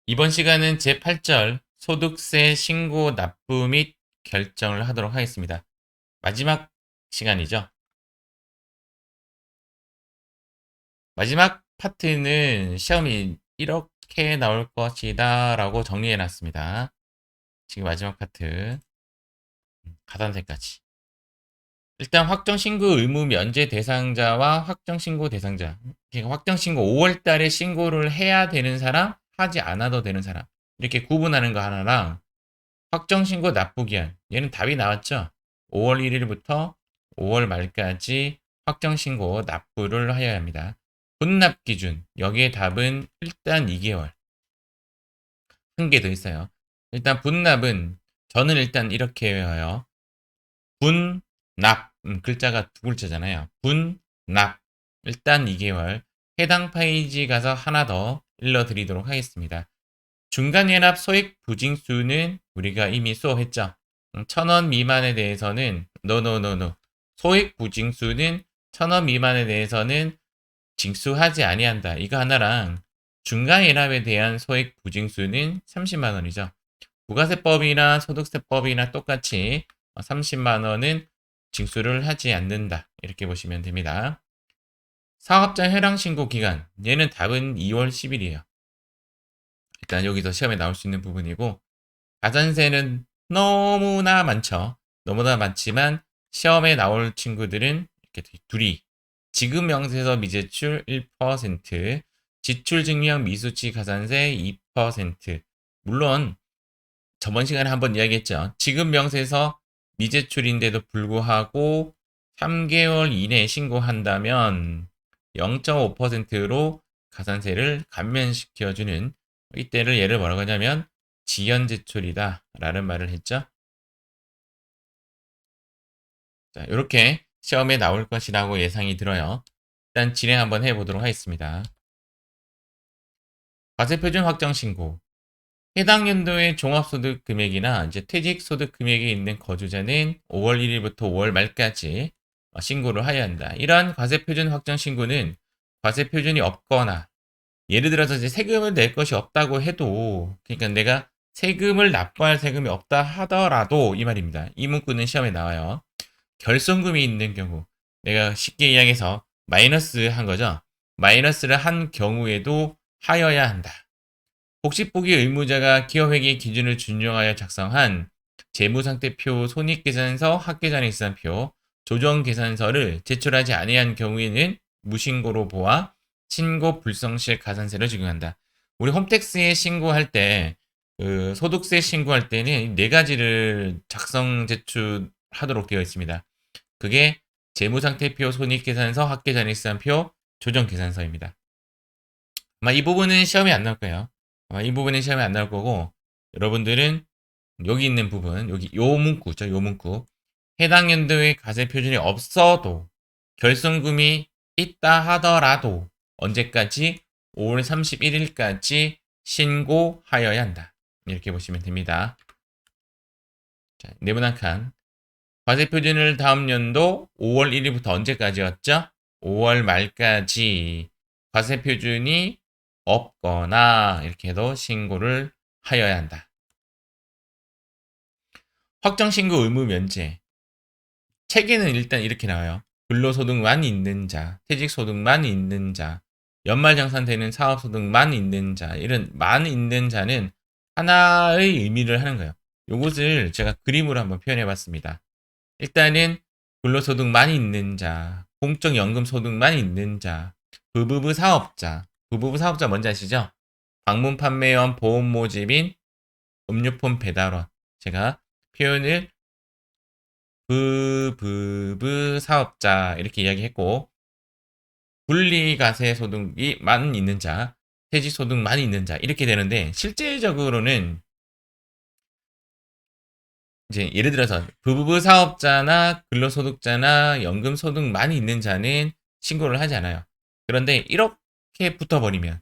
이번 시간은 제8절 소득세 신고 납부 및 결정을 하도록 하겠습니다. 마지막 시간이죠. 마지막 파트는 시험이 이렇게 나올 것이다 라고 정리해 놨습니다. 지금 마지막 파트 가산세까지. 일단 확정신고 의무 면제 대상자와 확정신고 대상자. 그러니까 확정신고 5월 달에 신고를 해야 되는 사람, 하지 않아도 되는 사람. 이렇게 구분하는 거 하나랑 확정신고 납부기한. 얘는 답이 나왔죠? 5월 1일부터 5월 말까지 확정신고 납부를 하여야 합니다. 분납기준. 여기에 답은 일단 2개월. 한 개 더 있어요. 일단 분납은 저는 일단 이렇게 외워요. 분납. 글자가 두 글자잖아요. 분납. 일단 2개월. 해당 페이지 가서 하나 더 일러드리도록 하겠습니다. 중간연합 소액 부징수는 우리가 이미 수업했죠. 1,000원 미만에 대해서는 노노노노. 소액 부징수는 1,000원 미만에 대해서는 징수하지 아니한다. 이거 하나랑 중간연합에 대한 소액 부징수는 30만 원이죠. 부가세법이나 소득세법이나 똑같이 30만 원은 징수를 하지 않는다. 이렇게 보시면 됩니다. 사업자 해랑 신고 기간. 얘는 답은 2월 10일이에요. 일단 여기서 시험에 나올 수 있는 부분이고 가산세는 너무나 많죠. 너무나 많지만 시험에 나올 친구들은 이렇게 둘이 지급 명세서 미제출 1%, 지출 증명 미수치 가산세 2%. 물론 저번 시간에 한번 이야기했죠. 지급 명세서 미제출인데도 불구하고 3개월 이내에 신고한다면 0.5%로 가산세를 감면시켜주는 이때를 얘를 뭐라고 하냐면 지연 제출이다 라는 말을 했죠. 자, 이렇게 시험에 나올 것이라고 예상이 들어요. 일단 진행 한번 해보도록 하겠습니다. 과세표준 확정 신고. 해당 연도의 종합소득 금액이나 이제 퇴직소득 금액이 있는 거주자는 5월 1일부터 5월 말까지 신고를 하여야 한다. 이러한 과세표준 확정 신고는 과세표준이 없거나 예를 들어서 이제 세금을 낼 것이 없다고 해도 그러니까 내가 세금을 납부할 세금이 없다 하더라도 이 말입니다. 이 문구는 시험에 나와요. 결손금이 있는 경우 내가 쉽게 이야기해서 마이너스 한 거죠. 마이너스를 한 경우에도 하여야 한다. 복식보기 의무자가 기업회계 기준을 준용하여 작성한 재무상태표, 손익계산서, 합계잔액계산표, 조정계산서를 제출하지 아니한 경우에는 무신고로 보아 신고 불성실 가산세를 적용한다. 우리 홈택스에 신고할 때, 소득세 신고할 때는 네 가지를 작성 제출하도록 되어 있습니다. 그게 재무상태표, 손익계산서, 합계잔액계산표, 조정계산서입니다. 아마 이 부분은 시험에 안 나올 거예요. 아마 이 부분은 시험에 안 나올 거고, 여러분들은 여기 있는 부분, 여기 요 문구죠, 요 문구. 해당 연도의 과세 표준이 없어도 결손금이 있다 하더라도 언제까지 5월 31일까지 신고하여야 한다. 이렇게 보시면 됩니다. 자, 네분 한 칸. 과세 표준을 다음 연도 5월 1일부터 언제까지였죠? 5월 말까지 과세 표준이 없거나 이렇게 해도 신고를 하여야 한다. 확정신고 의무 면제. 책에는 일단 이렇게 나와요. 근로소득만 있는 자, 퇴직소득만 있는 자, 연말정산되는 사업소득만 있는 자, 이런 만 있는 자는 하나의 의미를 하는 거예요. 이것을 제가 그림으로 한번 표현해 봤습니다. 일단은 근로소득만 있는 자, 공적연금소득만 있는 자, 부부부 사업자. 부부부 사업자 뭔지 아시죠? 방문 판매원, 보험 모집인, 음료품 배달원. 제가 표현을 부부부 사업자 이렇게 이야기했고 분리과세 소득이 만 있는 자, 퇴직 소득만 있는 자 이렇게 되는데 실제적으로는 이제 예를 들어서 부부부 사업자나 근로소득자나 연금소득만 있는 자는 신고를 하지 않아요. 그런데 이렇게 붙어버리면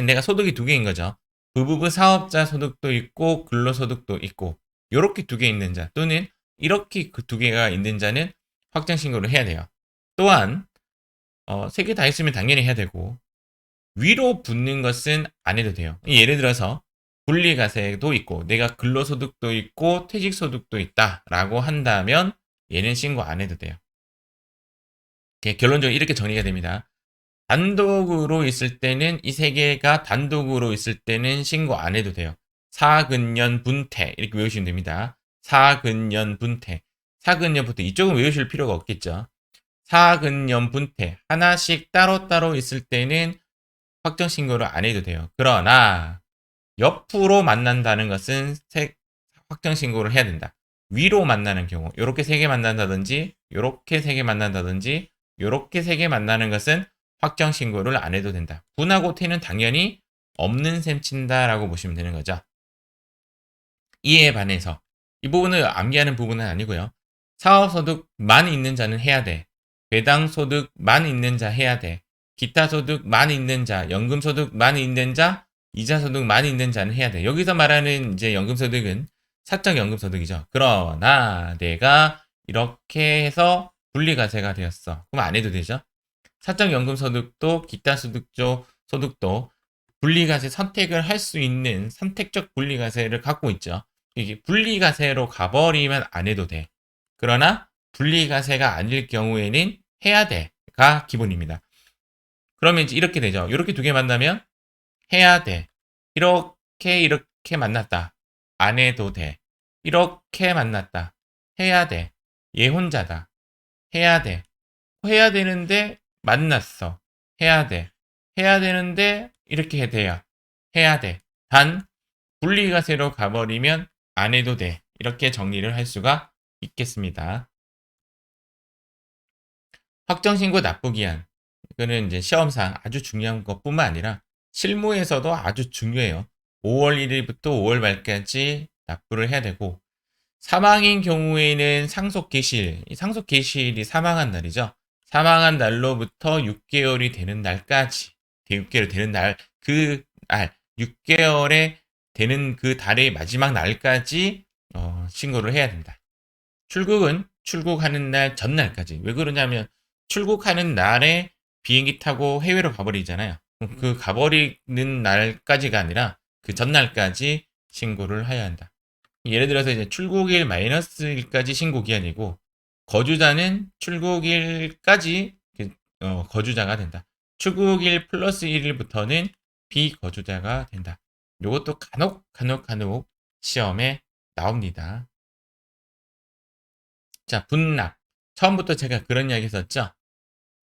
내가 소득이 두 개인 거죠. 부부부 사업자 소득도 있고 근로소득도 있고 이렇게 두 개 있는 자 또는 이렇게 그 두 개가 있는 자는 확정 신고를 해야 돼요. 또한 세 개 다 있으면 당연히 해야 되고 위로 붙는 것은 안 해도 돼요. 예를 들어서 분리과세도 있고 내가 근로소득도 있고 퇴직소득도 있다라고 한다면 얘는 신고 안 해도 돼요. 결론적으로 이렇게 정리가 됩니다. 단독으로 있을 때는 이 세 개가 단독으로 있을 때는 신고 안 해도 돼요. 사근년 분태 이렇게 외우시면 됩니다. 사근년 분태. 사근년 분태 이쪽은 외우실 필요가 없겠죠. 사근년 분태 하나씩 따로따로 있을 때는 확정 신고를 안 해도 돼요. 그러나 옆으로 만난다는 것은 확정 신고를 해야 된다. 위로 만나는 경우 이렇게 세 개 만난다든지 이렇게 세 개 만난다든지 이렇게 세 개 만나는 것은 확정 신고를 안 해도 된다. 분하고 퇴는 당연히 없는 셈 친다라고 보시면 되는 거죠. 이에 반해서 이 부분을 암기하는 부분은 아니고요. 사업소득만 있는 자는 해야 돼. 배당소득만 있는 자 해야 돼. 기타소득만 있는 자, 연금소득만 있는 자, 이자소득만 있는 자는 해야 돼. 여기서 말하는 이제 연금소득은 사적 연금소득이죠. 그러나 내가 이렇게 해서 분리과세가 되었어. 그럼 안 해도 되죠. 사적 연금소득도 기타소득조 소득도 분리과세 선택을 할 수 있는 선택적 분리과세를 갖고 있죠. 이게 분리과세로 가버리면 안 해도 돼. 그러나 분리과세가 아닐 경우에는 해야 돼가 기본입니다. 그러면 이제 이렇게 되죠. 이렇게 두 개 만나면 해야 돼. 이렇게 만났다. 안 해도 돼. 이렇게 만났다. 해야 돼. 얘 혼자다. 해야 돼. 해야 되는데 만났어. 해야 돼. 해야 되는데 이렇게 돼야 해야 돼. 단 분리과세로 가버리면 안 해도 돼. 이렇게 정리를 할 수가 있겠습니다. 확정신고 납부기한. 이거는 이제 시험상 아주 중요한 것뿐만 아니라 실무에서도 아주 중요해요. 5월 1일부터 5월 말까지 납부를 해야 되고 사망인 경우에는 상속 개시일, 상속 개시일이 사망한 날이죠. 사망한 날로부터 6개월이 되는 날까지, 6개월 되는 날, 그 날, 6개월에 되는 그 달의 마지막 날까지 신고를 해야 된다. 출국은 출국하는 날 전날까지. 왜 그러냐면 출국하는 날에 비행기 타고 해외로 가버리잖아요. 그 가버리는 날까지가 아니라 그 전날까지 신고를 해야 한다. 예를 들어서 이제 출국일 마이너스 일까지 신고 기한이고 거주자는 출국일까지 거주자가 된다. 출국일 플러스 1일부터는 비거주자가 된다. 이것도 간혹 시험에 나옵니다. 자, 분납. 처음부터 제가 그런 이야기 했었죠.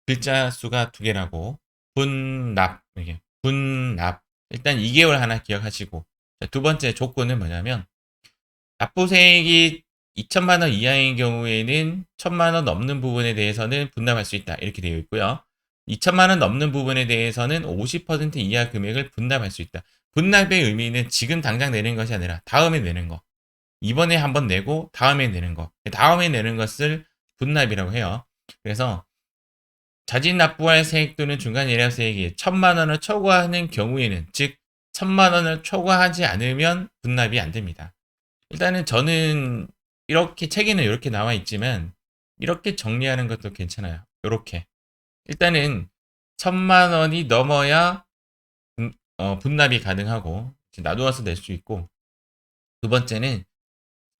글자 수가 두 개라고. 분납. 이게 분납. 일단 2개월 하나 기억하시고. 자, 두 번째 조건은 뭐냐면 납부세액이 2천만 원 이하인 경우에는 1천만 원 넘는 부분에 대해서는 분납할 수 있다. 이렇게 되어 있고요. 2천만 원 넘는 부분에 대해서는 50% 이하 금액을 분납할 수 있다. 분납의 의미는 지금 당장 내는 것이 아니라 다음에 내는 거. 이번에 한번 내고 다음에 내는 거. 다음에 내는 것을 분납이라고 해요. 그래서 자진 납부할 세액 또는 중간 예납 세액이 1천만 원을 초과하는 경우에는 즉 1천만 원을 초과하지 않으면 분납이 안 됩니다. 일단은 저는 이렇게 책에는 이렇게 나와 있지만 이렇게 정리하는 것도 괜찮아요. 이렇게 일단은 1천만 원이 넘어야 분납이 가능하고 나누어서 낼 수 있고 두 번째는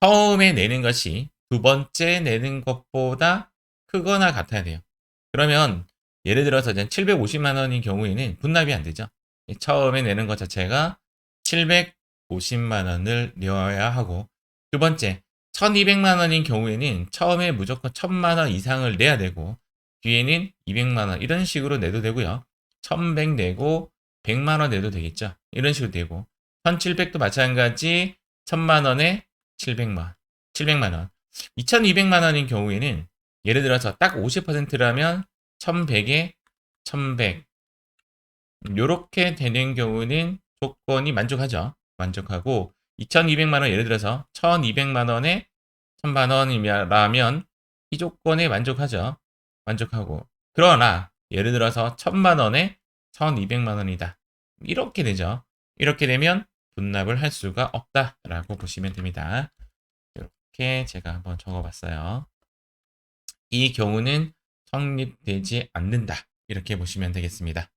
처음에 내는 것이 두 번째 내는 것보다 크거나 같아야 돼요. 그러면 예를 들어서 750만 원인 경우에는 분납이 안 되죠. 처음에 내는 것 자체가 750만 원을 내야 하고 두 번째 1200만 원인 경우에는 처음에 무조건 1000만 원 이상을 내야 되고 뒤에는 200만 원 이런 식으로 내도 되고요. 1100 내고 100만 원 내도 되겠죠. 이런 식으로 되고 1700도 마찬가지 1000만 원에 700만 원. 2200만 원인 경우에는 예를 들어서 딱 50%라면 1100에 1100 요렇게 되는 경우는 조건이 만족하죠. 만족하고 2200만 원 예를 들어서 1200만 원에 1000만 원이라면 이 조건에 만족하죠. 만족하고 그러나 예를 들어서 1000만 원에 1200만 원이다. 이렇게 되죠. 이렇게 되면 분납을 할 수가 없다라고 보시면 됩니다. 이렇게 제가 한번 적어봤어요. 이 경우는 성립되지 않는다. 이렇게 보시면 되겠습니다.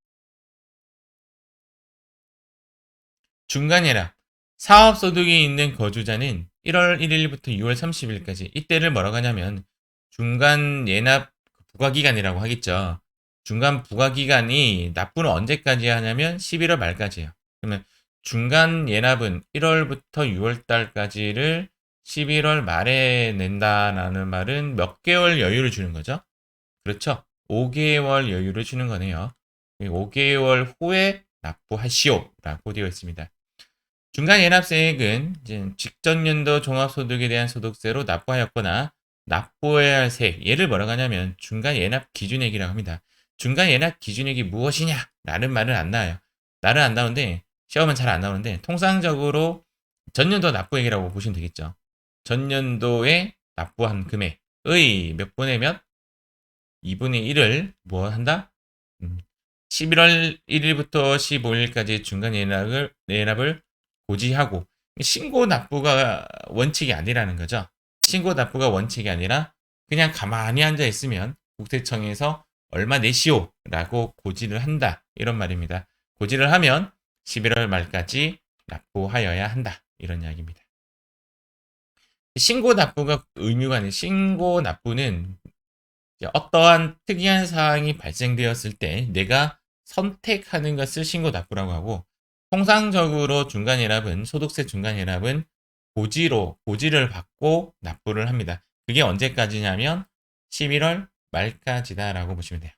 중간예납. 사업소득이 있는 거주자는 1월 1일부터 6월 30일까지 이때를 뭐라고 하냐면 중간예납 부과기간이라고 하겠죠. 중간 부과기간이 납부는 언제까지 하냐면 11월 말까지예요. 그러면 중간예납은 1월부터 6월 달까지를 11월 말에 낸다라는 말은 몇 개월 여유를 주는 거죠? 그렇죠. 5개월 여유를 주는 거네요. 5개월 후에 납부하시오라고 되어 있습니다. 중간연합세액은 이제 직전 연도 종합소득에 대한 소득세로 납부하였거나 납부해야 할 세액, 얘를 뭐라고 하냐면 중간연합 기준액이라고 합니다. 중간연합 기준액이 무엇이냐? 라는 말은 안 나와요. 말은 안 나오는데 시험은 잘 안 나오는데 통상적으로 전년도 납부액이라고 보시면 되겠죠. 전년도에 납부한 금액의 몇 분의 몇? 2분의 1을 뭐 한다? 11월 1일부터 15일까지 중간 예납을 고지하고 신고 납부가 원칙이 아니라는 거죠. 신고 납부가 원칙이 아니라 그냥 가만히 앉아 있으면 국세청에서 얼마 내시오라고 고지를 한다. 이런 말입니다. 고지를 하면 11월 말까지 납부하여야 한다. 이런 이야기입니다. 신고 납부가 의무가 아닌 신고 납부는 어떠한 특이한 사항이 발생되었을 때 내가 선택하는 것을 신고 납부라고 하고 통상적으로 중간예납은 소득세 중간예납은 고지를 받고 납부를 합니다. 그게 언제까지냐면 11월 말까지다라고 보시면 돼요.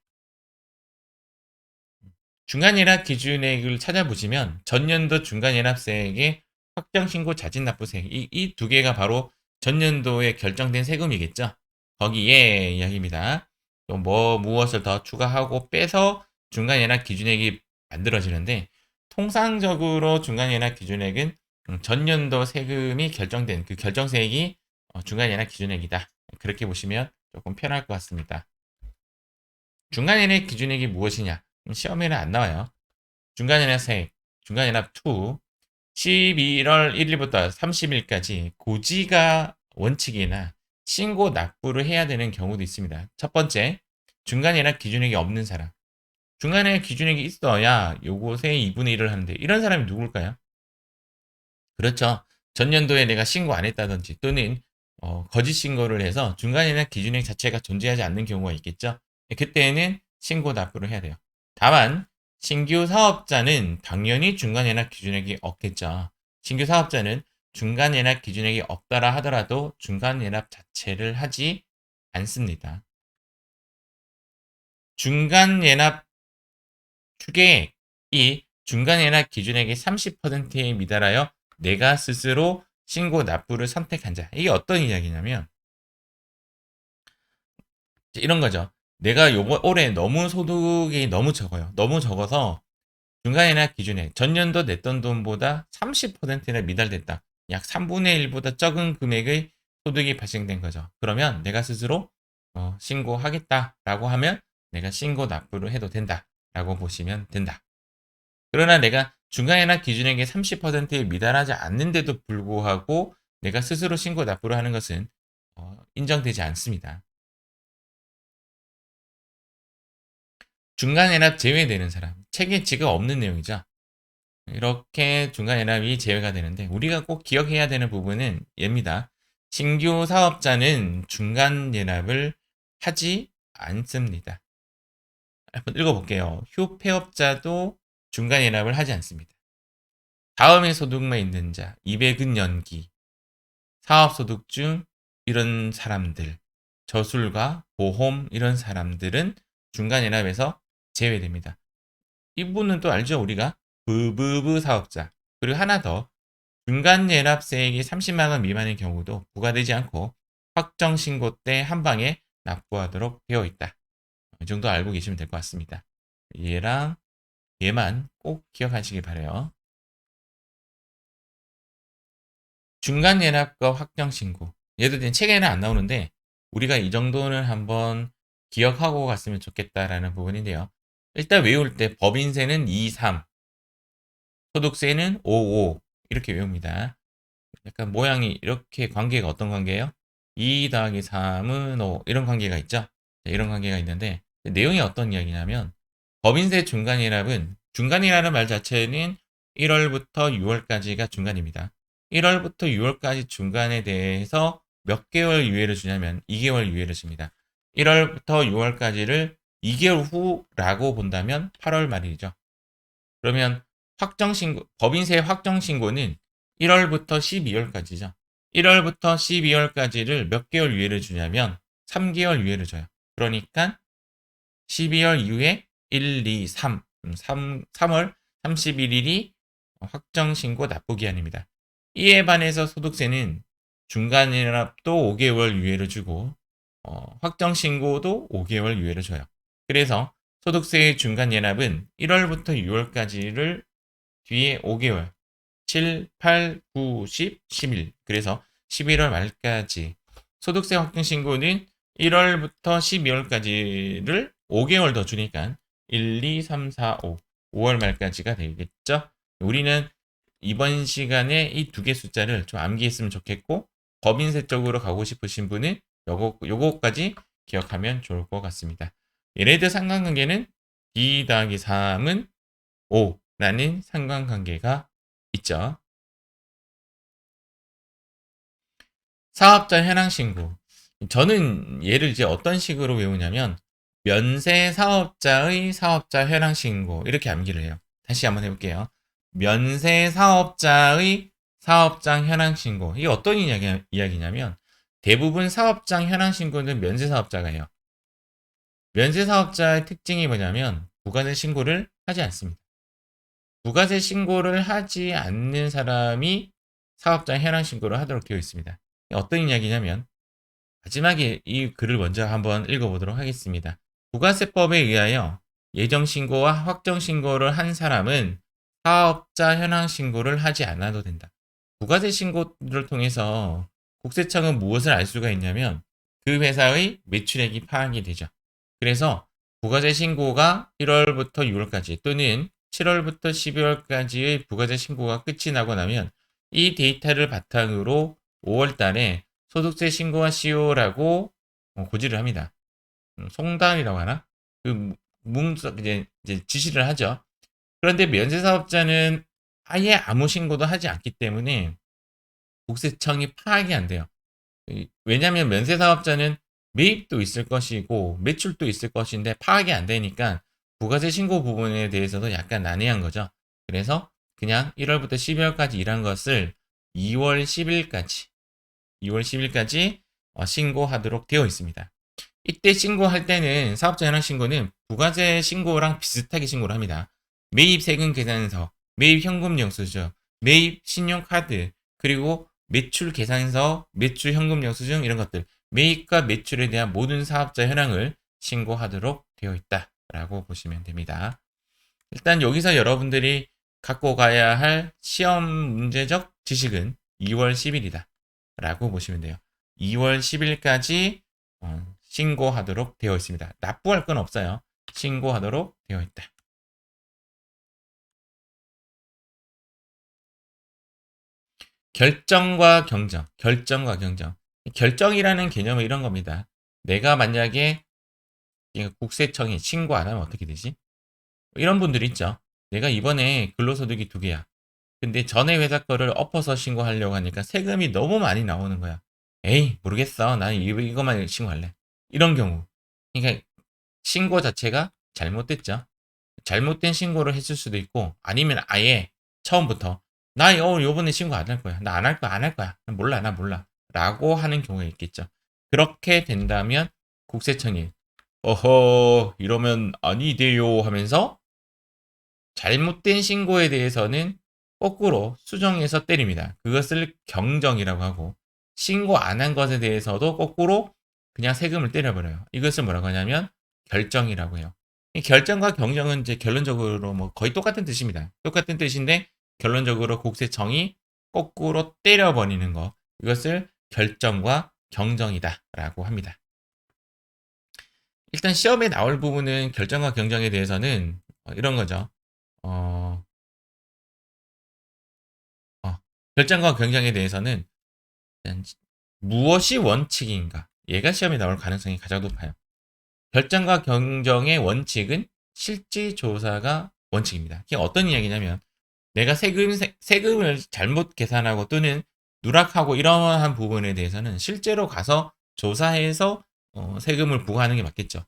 중간예납 기준액을 찾아보시면 전년도 중간예납세액의 확정신고 자진납부세액 이 두 개가 바로 전년도에 결정된 세금이겠죠. 거기에 이야기입니다. 또 무엇을 더 추가하고 빼서 중간예납 기준액이 만들어지는데 통상적으로 중간예납 기준액은 전년도 세금이 결정된 그 결정세액이 중간예납 기준액이다. 그렇게 보시면 조금 편할 것 같습니다. 중간예납 기준액이 무엇이냐? 시험에는 안 나와요. 중간예납 세액, 중간예납 2, 11월 1일부터 30일까지 고지가 원칙이나 신고 납부를 해야 되는 경우도 있습니다. 첫 번째, 중간예납 기준액이 없는 사람. 중간예납 기준액이 있어야 요것의 2분의 1을 하는데 이런 사람이 누굴까요? 그렇죠. 전년도에 내가 신고 안 했다든지 또는 거짓 신고를 해서 중간예납 기준액 자체가 존재하지 않는 경우가 있겠죠. 그때는 신고 납부를 해야 돼요. 다만 신규 사업자는 당연히 중간예납 기준액이 없겠죠. 신규 사업자는 중간예납 기준액이 없다라 하더라도 중간예납 자체를 하지 않습니다. 중간예납 추계액이 중간예납 기준액의 30%에 미달하여 내가 스스로 신고 납부를 선택한 자. 이게 어떤 이야기냐면 이런 거죠. 내가 올해 너무 소득이 너무 적어요. 너무 적어서 중간예납 기준액 전년도 냈던 돈보다 30%나 미달됐다. 약 3분의 1보다 적은 금액의 소득이 발생된 거죠. 그러면 내가 스스로 신고하겠다라고 하면 내가 신고 납부를 해도 된다라고 보시면 된다. 그러나 내가 중간예납 기준액의 30%에 미달하지 않는데도 불구하고 내가 스스로 신고 납부를 하는 것은 인정되지 않습니다. 중간예납 제외되는 사람, 체계치가 없는 내용이죠. 이렇게 중간예납이 제외가 되는데 우리가 꼭 기억해야 되는 부분은 얘입니다. 신규 사업자는 중간예납을 하지 않습니다. 한번 읽어볼게요. 휴폐업자도 중간예납을 하지 않습니다. 다음의 소득만 있는 자, 200은 사업소득 중 이런 사람들, 저술과 보험 이런 사람들은 중간예납에서 제외됩니다. 이분은 또 알죠? 우리가 부부부 사업자 그리고 하나 더 중간예납세액이 30만 원 미만의 경우도 부과되지 않고 확정신고 때 한 방에 납부하도록 되어 있다. 이 정도 알고 계시면 될 것 같습니다. 얘랑 얘만 꼭 기억하시기 바래요. 중간예납과 확정신고 얘도 책에는 안 나오는데 우리가 이 정도는 한번 기억하고 갔으면 좋겠다라는 부분인데요. 일단 외울 때 법인세는 2, 3, 소득세는 5, 5 이렇게 외웁니다. 약간 모양이 이렇게 관계가 어떤 관계예요? 2 더하기 3은 5 이런 관계가 있죠. 이런 관계가 있는데 내용이 어떤 이야기냐면 법인세 중간예납은 중간이라는 말 자체는 1월부터 6월까지가 중간입니다. 1월부터 6월까지 중간에 대해서 몇 개월 유예를 주냐면 2개월 유예를 줍니다. 1월부터 6월까지를 2개월 후라고 본다면 8월 말이죠. 그러면 법인세 확정신고는 1월부터 12월까지죠. 1월부터 12월까지를 몇 개월 유예를 주냐면 3개월 유예를 줘요. 그러니까 12월 이후에 1, 2, 3, 3월 31일이 확정신고 납부기한입니다. 이에 반해서 소득세는 중간연납도 5개월 유예를 주고 확정신고도 5개월 유예를 줘요. 그래서 소득세의 중간연납은 1월부터 6월까지를 뒤에 5개월 7, 8, 9, 10, 11 그래서 11월 말까지 소득세 확정신고는 1월부터 12월까지를 5개월 더 주니까 1, 2, 3, 4, 5 5월 말까지가 되겠죠. 우리는 이번 시간에 이 두 개 숫자를 좀 암기했으면 좋겠고 법인세 쪽으로 가고 싶으신 분은 요거까지 기억하면 좋을 것 같습니다. 예를 들어 상관관계는 2 더하기 3은 5라는 상관관계가 있죠. 사업자 현황 신고. 저는 얘를 이제 어떤 식으로 외우냐면 면세 사업자의 사업자 현황 신고 이렇게 암기를 해요. 다시 한번 해볼게요. 면세 사업자의 사업장 현황 신고. 이게 어떤 이야기냐면 대부분 사업장 현황 신고는 면세 사업자가 해요. 면세 사업자의 특징이 뭐냐면 부가세 신고를 하지 않습니다. 부가세 신고를 하지 않는 사람이 사업장 현황 신고를 하도록 되어 있습니다. 어떤 이야기냐면 마지막에 이 글을 먼저 한번 읽어보도록 하겠습니다. 부가세법에 의하여 예정신고와 확정신고를 한 사람은 사업자 현황신고를 하지 않아도 된다. 부가세 신고를 통해서 국세청은 무엇을 알 수가 있냐면 그 회사의 매출액이 파악이 되죠. 그래서 부가세 신고가 1월부터 6월까지 또는 7월부터 12월까지의 부가세 신고가 끝이 나고 나면 이 데이터를 바탕으로 5월 달에 소득세 신고하시오라고 고지를 합니다. 송달이라고 하나? 이제 지시를 하죠. 그런데 면세사업자는 아예 아무 신고도 하지 않기 때문에 국세청이 파악이 안 돼요. 왜냐하면 면세사업자는 매입도 있을 것이고 매출도 있을 것인데 파악이 안 되니까 부가세 신고 부분에 대해서도 약간 난해한 거죠. 그래서 그냥 1월부터 12월까지 일한 것을 2월 10일까지 신고하도록 되어 있습니다. 이때 신고할 때는 사업자 현황 신고는 부가세 신고랑 비슷하게 신고를 합니다. 매입 세금 계산서, 매입 현금 영수증, 매입 신용카드, 그리고 매출 계산서, 매출 현금 영수증 이런 것들 매입과 매출에 대한 모든 사업자 현황을 신고하도록 되어 있다라고 보시면 됩니다. 일단 여기서 여러분들이 갖고 가야 할 시험 문제적 지식은 2월 10일이다 라고 보시면 돼요. 2월 10일까지 신고하도록 되어 있습니다. 납부할 건 없어요. 신고하도록 되어 있다. 결정과 경정. 결정이라는 개념은 이런 겁니다. 내가 만약에 국세청에 신고 안 하면 어떻게 되지? 이런 분들 있죠. 내가 이번에 근로소득이 2개야. 근데 전에 회사 거를 엎어서 신고하려고 하니까 세금이 너무 많이 나오는 거야. 에이, 모르겠어. 나는 이것만 신고할래. 이런 경우. 그러니까 신고 자체가 잘못됐죠. 잘못된 신고를 했을 수도 있고 아니면 아예 처음부터 나 요번에 신고 안 할 거야. 나 안 할 거야. 나 몰라. 라고 하는 경우가 있겠죠. 그렇게 된다면 국세청이 어허 이러면 아니돼요 하면서 잘못된 신고에 대해서는 거꾸로 수정해서 때립니다. 그것을 경정이라고 하고 신고 안 한 것에 대해서도 거꾸로 그냥 세금을 때려버려요. 이것을 뭐라고 하냐면 결정이라고 해요. 결정과 경정은 이제 결론적으로 뭐 거의 똑같은 뜻입니다. 똑같은 뜻인데 결론적으로 국세청이 거꾸로 때려버리는 거 이것을 결정과 경정이다라고 합니다. 일단 시험에 나올 부분은 결정과 경정에 대해서는 이런 거죠. 결정과 경정에 대해서는 무엇이 원칙인가? 얘가 시험에 나올 가능성이 가장 높아요. 결정과 경정의 원칙은 실질 조사가 원칙입니다. 이게 어떤 이야기냐면 내가 세금을 잘못 계산하고 또는 누락하고 이러한 부분에 대해서는 실제로 가서 조사해서 세금을 부과하는 게 맞겠죠.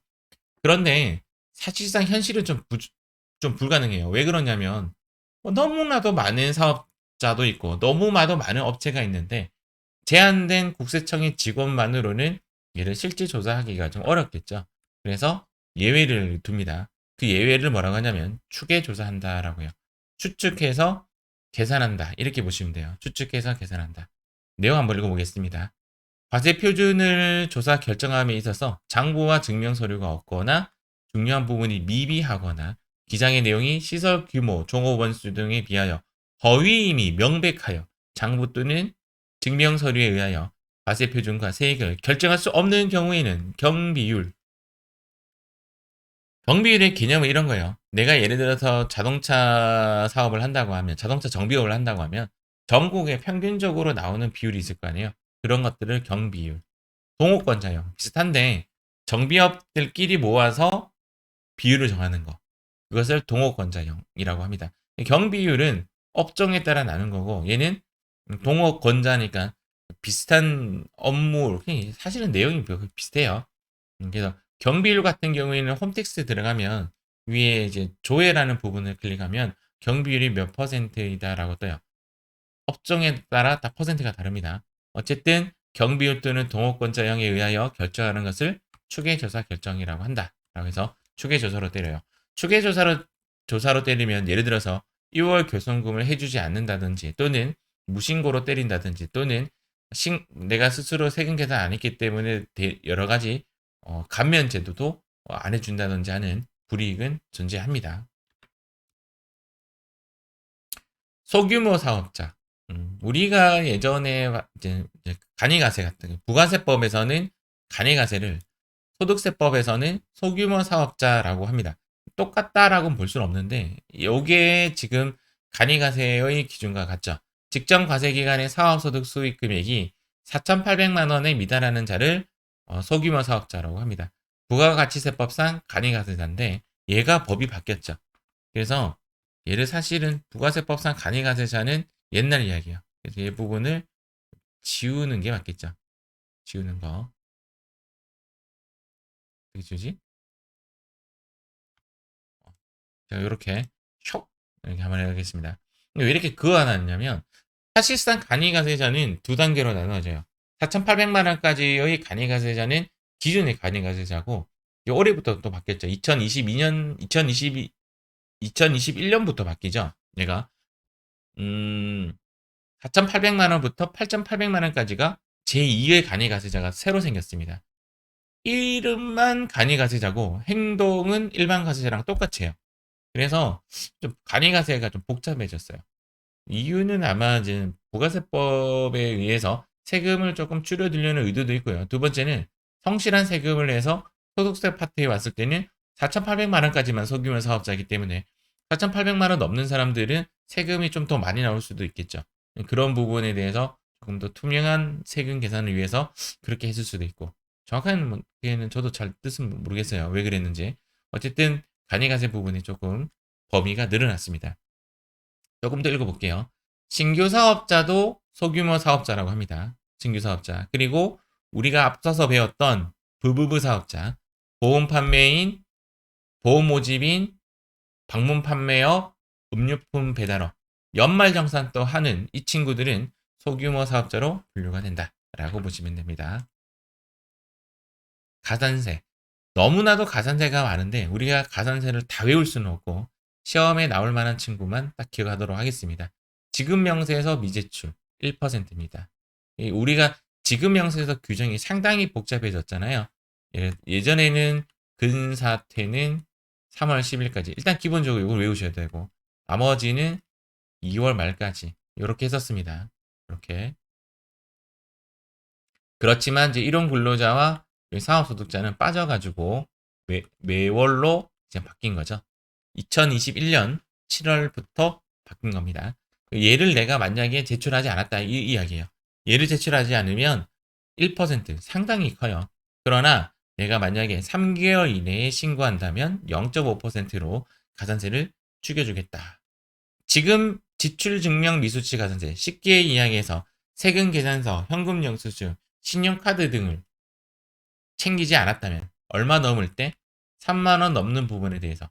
그런데 사실상 현실은 좀 불가능해요. 왜 그러냐면 너무나도 많은 사업자도 있고 너무나도 많은 업체가 있는데 제한된 국세청의 직원만으로는 얘를 실제 조사하기가 좀 어렵겠죠. 그래서 예외를 둡니다. 그 예외를 뭐라고 하냐면 추계 조사한다라고 해요. 추측해서 계산한다. 이렇게 보시면 돼요. 추측해서 계산한다. 내용 한번 읽어보겠습니다. 과세 표준을 조사 결정함에 있어서 장부와 증명 서류가 없거나 중요한 부분이 미비하거나 기장의 내용이 시설 규모, 종업 원수 등에 비하여 허위임이 명백하여 장부 또는 증명 서류에 의하여 과세 표준과 세액을 결정할 수 없는 경우에는 경비율의 개념은 이런 거예요. 내가 예를 들어서 자동차 사업을 한다고 하면, 자동차 정비업을 한다고 하면 전국에 평균적으로 나오는 비율이 있을 거 아니에요. 그런 것들을 경비율, 동호권자형 비슷한데 정비업들끼리 모아서 비율을 정하는 거. 그것을 동호권자형이라고 합니다. 경비율은 업종에 따라 나는 거고 얘는 동호권자니까 비슷한 업무, 사실은 내용이 비슷해요. 그래서 경비율 같은 경우에는 홈택스 들어가면 위에 이제 조회라는 부분을 클릭하면 경비율이 몇 퍼센트이다라고 떠요. 업종에 따라 다 퍼센트가 다릅니다. 어쨌든 경비율 또는 동호권자형에 의하여 결정하는 것을 추계조사 결정이라고 한다. 라고 해서 추계조사로 때려요. 추계조사로 때리면 예를 들어서 1월 교손금을 해주지 않는다든지 또는 무신고로 때린다든지 또는 내가 스스로 세금 계산 안 했기 때문에 여러 가지 감면 제도도 안 해준다든지 하는 불이익은 존재합니다. 소규모 사업자. 우리가 예전에 이제 간이가세 같은 부가세법에서는 간이가세를 소득세법에서는 소규모 사업자라고 합니다. 똑같다라고는 볼 수는 없는데 이게 지금 간이가세의 기준과 같죠. 직전 과세기간의 사업소득 수익 금액이 4,800만 원에 미달하는 자를 소규모 사업자라고 합니다. 부가가치세법상 간이가세자인데 얘가 법이 바뀌었죠. 그래서 얘를 사실은 부가세법상 간이가세자는 옛날 이야기예요. 그래서 이 부분을 지우는 게 맞겠죠. 지우는 거. 어떻게 지우지? 자, 이렇게 슉 이렇게 한번 해보겠습니다. 왜 이렇게 그어놨냐면 사실상 간이가세자는 두 단계로 나눠져요. 4,800만 원까지의 간이가세자는 기존의 간이가세자고 올해부터 또 바뀌었죠. 2021년부터 바뀌죠. 얘가 4,800만 원부터 8,800만 원까지가 제2의 간이가세자가 새로 생겼습니다. 이름만 간이가세자고 행동은 일반 가세자랑 똑같이 해요. 그래서 좀 간이가세가 좀 복잡해졌어요. 이유는 아마 이제 부가세법에 의해서 세금을 조금 줄여들려는 의도도 있고요. 두 번째는 성실한 세금을 내서 소득세 파트에 왔을 때는 4,800만 원까지만 소규모 사업자이기 때문에 4,800만 원 넘는 사람들은 세금이 좀 더 많이 나올 수도 있겠죠. 그런 부분에 대해서 조금 더 투명한 세금 계산을 위해서 그렇게 했을 수도 있고 정확한 게는 저도 잘 뜻은 모르겠어요. 왜 그랬는지. 어쨌든 간이가세 부분이 조금 범위가 늘어났습니다. 조금 더 읽어볼게요. 신규 사업자도 소규모 사업자라고 합니다. 신규 사업자. 그리고 우리가 앞서서 배웠던 부부부 사업자, 보험 판매인, 보험 모집인, 방문 판매업, 음료품 배달업, 연말정산 또 하는 이 친구들은 소규모 사업자로 분류가 된다라고 보시면 됩니다. 가산세. 너무나도 가산세가 많은데 우리가 가산세를 다 외울 수는 없고 시험에 나올 만한 친구만 딱 기억하도록 하겠습니다. 지급 명세에서 미제출 1%입니다. 우리가 지급 명세에서 규정이 상당히 복잡해졌잖아요. 예전에는 근사태는 3월 10일까지 일단 기본적으로 이걸 외우셔야 되고 나머지는 2월 말까지 이렇게 했었습니다. 이렇게. 그렇지만 이제 일용 근로자와 사업소득자는 빠져가지고 매월로 이제 바뀐 거죠. 2021년 7월부터 바뀐 겁니다. 얘를 내가 만약에 제출하지 않았다 이 이야기예요. 얘를 제출하지 않으면 1% 상당히 커요. 그러나 내가 만약에 3개월 이내에 신고한다면 0.5%로 가산세를 죽여주겠다. 지금 지출 증명 미수치 가산세, 쉽게 이야기해서 세금 계산서, 현금 영수증, 신용카드 등을 챙기지 않았다면 얼마 넘을 때 3만 원 넘는 부분에 대해서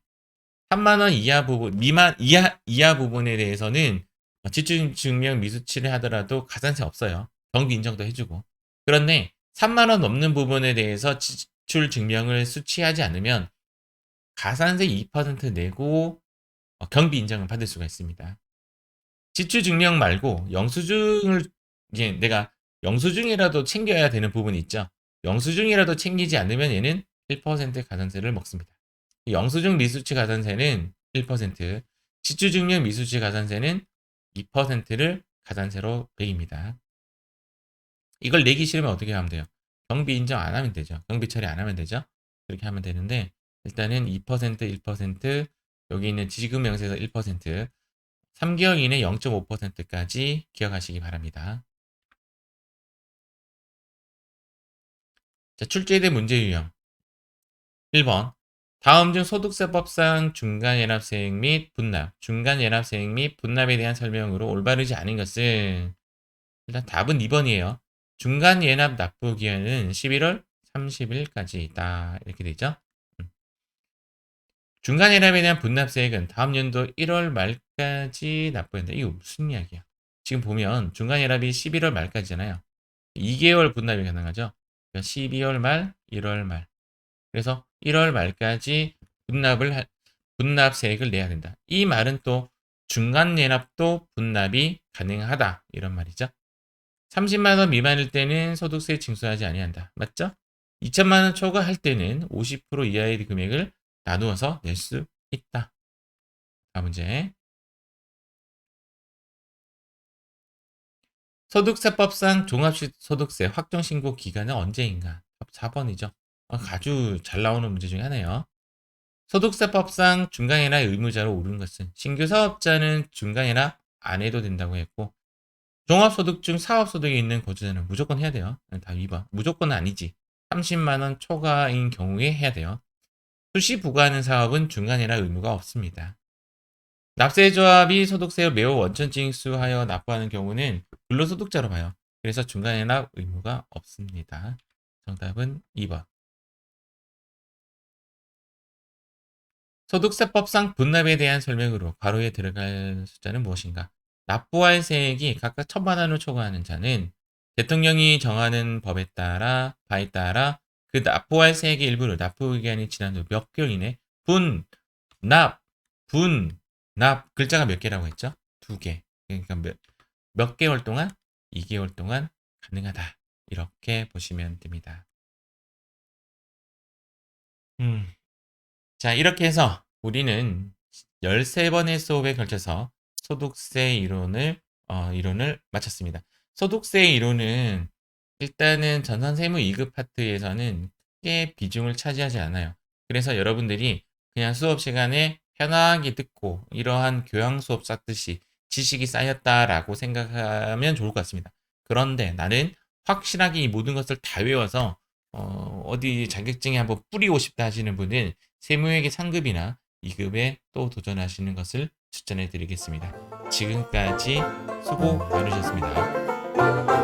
3만 원 이하 부분 이하 부분에 대해서는 지출 증명 미수치를 하더라도 가산세 없어요. 경비 인정도 해주고. 그런데 3만 원 넘는 부분에 대해서 지출 증명을 수취하지 않으면 가산세 2% 내고 경비 인정을 받을 수가 있습니다. 지출 증명 말고 영수증을 이제 내가 영수증이라도 챙겨야 되는 부분이 있죠. 영수증이라도 챙기지 않으면 얘는 1% 가산세를 먹습니다. 영수증 미수치 가산세는 1%, 지출 증명 미수치 가산세는 2%를 가산세로 매깁니다. 이걸 내기 싫으면 어떻게 하면 돼요? 경비 인정 안 하면 되죠. 경비 처리 안 하면 되죠. 그렇게 하면 되는데 일단은 2%, 1%, 여기 있는 지급 명세서 1%, 3개월 이내 0.5%까지 기억하시기 바랍니다. 자, 출제된 문제 유형. 1번. 다음 중 소득세법상 중간연합세액 및 분납, 중간연합세액 및 분납에 대한 설명으로 올바르지 않은 것은 일단 답은 2번이에요. 중간연합 납부 기한은 11월 30일까지다. 이렇게 되죠. 중간연합에 대한 분납세액은 다음 연도 1월 말까지 납부한다. 이거 무슨 이야기야? 지금 보면 중간연합이 11월 말까지잖아요. 2개월 분납이 가능하죠. 12월 말, 1월 말. 그래서 1월 말까지 분납세액을 내야 된다. 이 말은 또 중간연합도 분납이 가능하다. 이런 말이죠. 30만 원 미만일 때는 소득세 징수하지 아니한다. 맞죠? 2천만 원 초과할 때는 50% 이하의 금액을 나누어서 낼 수 있다. 다음 문제. 소득세법상 종합소득세 확정신고 기간은 언제인가? 4번이죠. 아주 잘 나오는 문제 중에 하나예요. 소득세법상 중간연합 의무자로 오르는 것은 신규 사업자는 중간연합 안 해도 된다고 했고 종합소득 중 사업소득이 있는 거주자는 무조건 해야 돼요. 다 2번. 무조건은 아니지. 30만 원 초과인 경우에 해야 돼요. 수시 부과하는 사업은 중간연합 의무가 없습니다. 납세조합이 소득세를 매우 원천 징수하여 납부하는 경우는 근로소득자로 봐요. 그래서 중간연합 의무가 없습니다. 정답은 2번. 소득세법상 분납에 대한 설명으로 괄호에 들어갈 숫자는 무엇인가? 납부할 세액이 각각 1,000만 원을 초과하는 자는 대통령이 정하는 바에 따라 그 납부할 세액의 일부를 납부 기간이 지난 후 몇 개월 이내 분납 글자가 몇 개라고 했죠? 2개. 그러니까 몇 개월 동안? 2개월 동안 가능하다. 이렇게 보시면 됩니다. 자, 이렇게 해서 우리는 13번의 수업에 걸쳐서 소득세 이론을 마쳤습니다. 소득세 이론은 일단은 전산세무 2급 파트에서는 크게 비중을 차지하지 않아요. 그래서 여러분들이 그냥 수업 시간에 편하게 듣고 이러한 교양 수업 쌓듯이 지식이 쌓였다라고 생각하면 좋을 것 같습니다. 그런데 나는 확실하게 이 모든 것을 다 외워서 어디 자격증에 한번 뿌리고 싶다 하시는 분은 세무회계 상급이나 2급에 또 도전하시는 것을 추천해 드리겠습니다. 지금까지 수고 많으셨습니다.